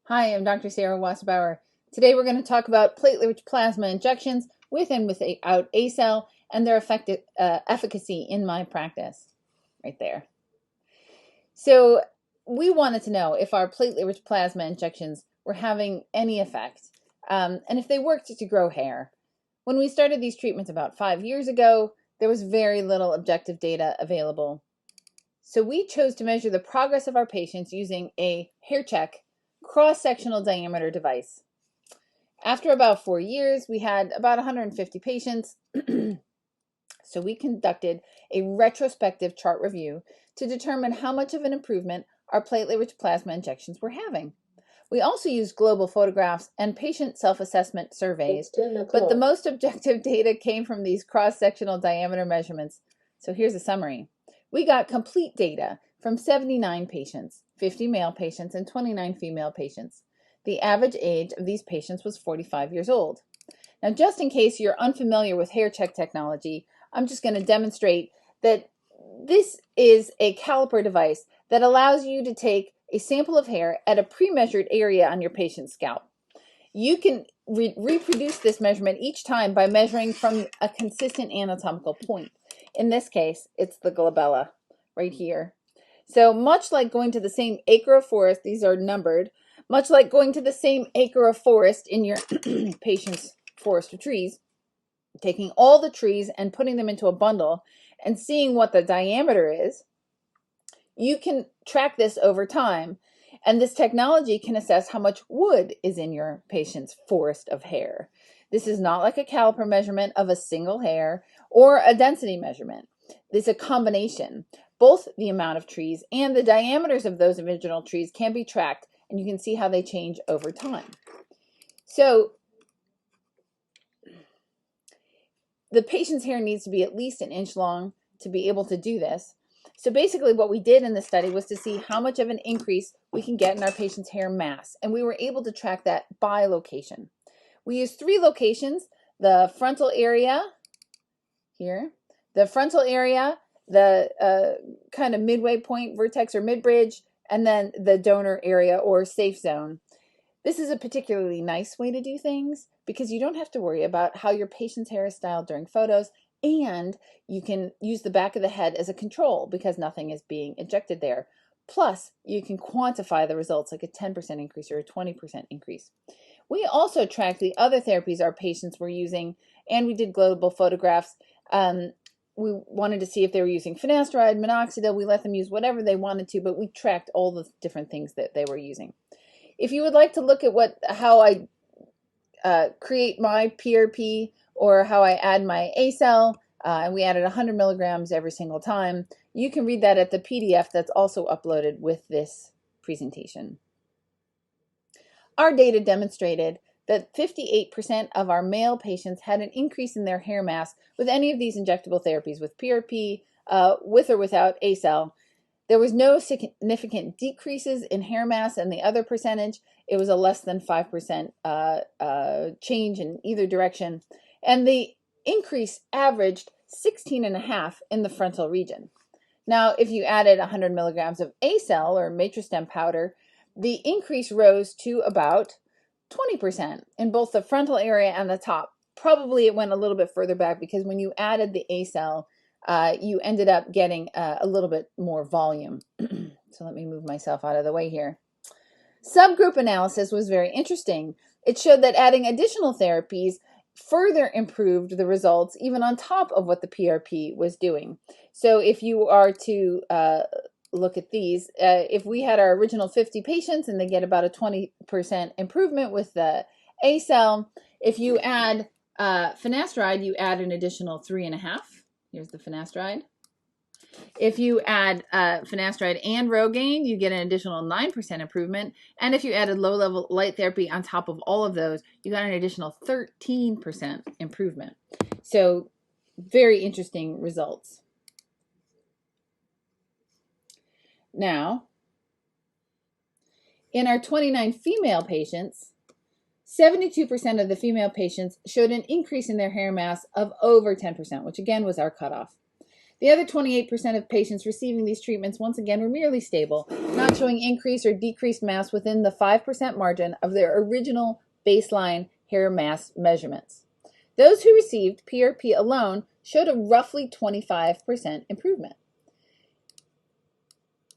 Hi, I'm Dr. Sarah Wasserbauer. Today we're going to talk about platelet-rich plasma injections with and without ACell and their efficacy in my practice. Right there. So we wanted to know if our platelet-rich plasma injections were having any effect and if they worked to grow hair. When we started these treatments about 5 years ago, there was very little objective data available. So we chose to measure the progress of our patients using a hair check cross-sectional diameter device. After about 4 years, we had about 150 patients. So we conducted a retrospective chart review to determine how much of an improvement our platelet-rich plasma injections were having. We also used global photographs and patient self-assessment surveys, but the most objective data came from these cross-sectional diameter measurements. So here's a summary. We got complete data from 79 patients, 50 male patients and 29 female patients. The average age of these patients was 45 years old. Now, just in case you're unfamiliar with hair check technology, I'm just going to demonstrate that this is a caliper device that allows you to take a sample of hair at a pre-measured area on your patient's scalp. You can reproduce this measurement each time by measuring from a consistent anatomical point. In this case, it's the glabella right here. So much like going to the same acre of forest, these are numbered, much like going to the same acre of forest in your patient's forest of trees, taking all the trees and putting them into a bundle and seeing what the diameter is, you can track this over time. And this technology can assess how much wood is in your patient's forest of hair. This is not like a caliper measurement of a single hair or a density measurement. This is a combination. Both the amount of trees and the diameters of those original trees can be tracked, and you can see how they change over time. So the patient's hair needs to be at least an inch long to be able to do this. So basically what we did in the study was to see how much of an increase we can get in our patient's hair mass, and we were able to track that by location. We used 3 locations: the frontal area here, the frontal area, the kind of midway point, vertex or midbridge, and then the donor area or safe zone. This is a particularly nice way to do things because you don't have to worry about how your patient's hair is styled during photos, and you can use the back of the head as a control because nothing is being injected there. Plus, you can quantify the results, like a 10% increase or a 20% increase. We also tracked the other therapies our patients were using, and we did global photographs. We wanted to see if they were using finasteride, minoxidil. We let them use whatever they wanted to, but we tracked all the different things that they were using. If you would like to look at how I create my PRP or how I add my ACell, and we added 100 milligrams every single time, you can read that at the PDF that's also uploaded with this presentation. Our data demonstrated that 58% of our male patients had an increase in their hair mass with any of these injectable therapies, with PRP, with or without ACell. There was no significant decreases in hair mass, and the other percentage, it was a less than 5% change in either direction. And the increase averaged 16.5 in the frontal region. Now, if you added 100 milligrams of ACell or matrostem powder, the increase rose to about 20% in both the frontal area and the top. Probably it went a little bit further back because when you added the ACell, you ended up getting a little bit more volume. So let me move myself out of the way here. Subgroup analysis was very interesting. It showed that adding additional therapies further improved the results, even on top of what the PRP was doing. So if you are to look at these, if we had our original 50 patients and they get about a 20% improvement with the ACell, if you add finasteride, you add an additional 3.5. Here's the finasteride. If you add finasteride and Rogaine, you get an additional 9% improvement. And if you added low-level light therapy on top of all of those, you got an additional 13% improvement. So very interesting results. Now, in our 29 female patients, 72% of the female patients showed an increase in their hair mass of over 10%, which again was our cutoff. The other 28% of patients receiving these treatments, once again, were merely stable, not showing increased or decreased mass within the 5% margin of their original baseline hair mass measurements. Those who received PRP alone showed a roughly 25% improvement.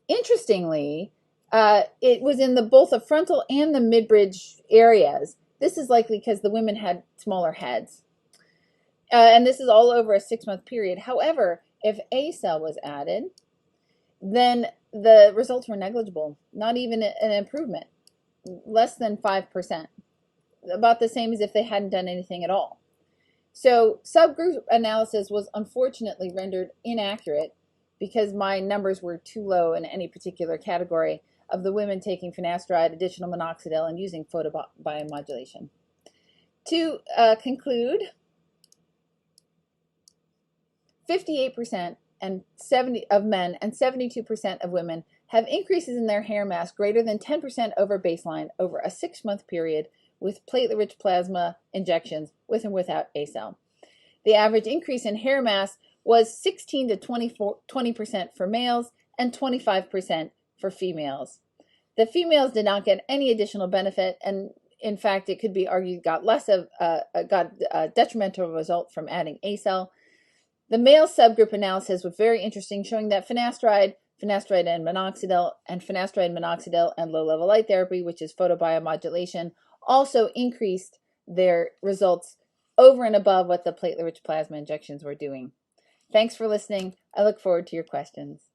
Interestingly, it was in both the frontal and the mid-bridge areas. This is likely because the women had smaller heads. And this is all over a 6-month period. However, if ACell was added, then the results were negligible, not even an improvement, less than 5%, about the same as if they hadn't done anything at all. So subgroup analysis was unfortunately rendered inaccurate because my numbers were too low in any particular category of the women taking finasteride, additional minoxidil, and using photobiomodulation. To conclude, 58% of men and 72% of women have increases in their hair mass greater than 10% over baseline over a 6-month period with platelet-rich plasma injections with and without ACell. The average increase in hair mass was 16 to 20% for males and 25% for females. The females did not get any additional benefit, and in fact, it could be argued got a detrimental result from adding ACell. The male subgroup analysis was very interesting, showing that finasteride and minoxidil, and low-level light therapy, which is photobiomodulation, also increased their results over and above what the platelet-rich plasma injections were doing. Thanks for listening. I look forward to your questions.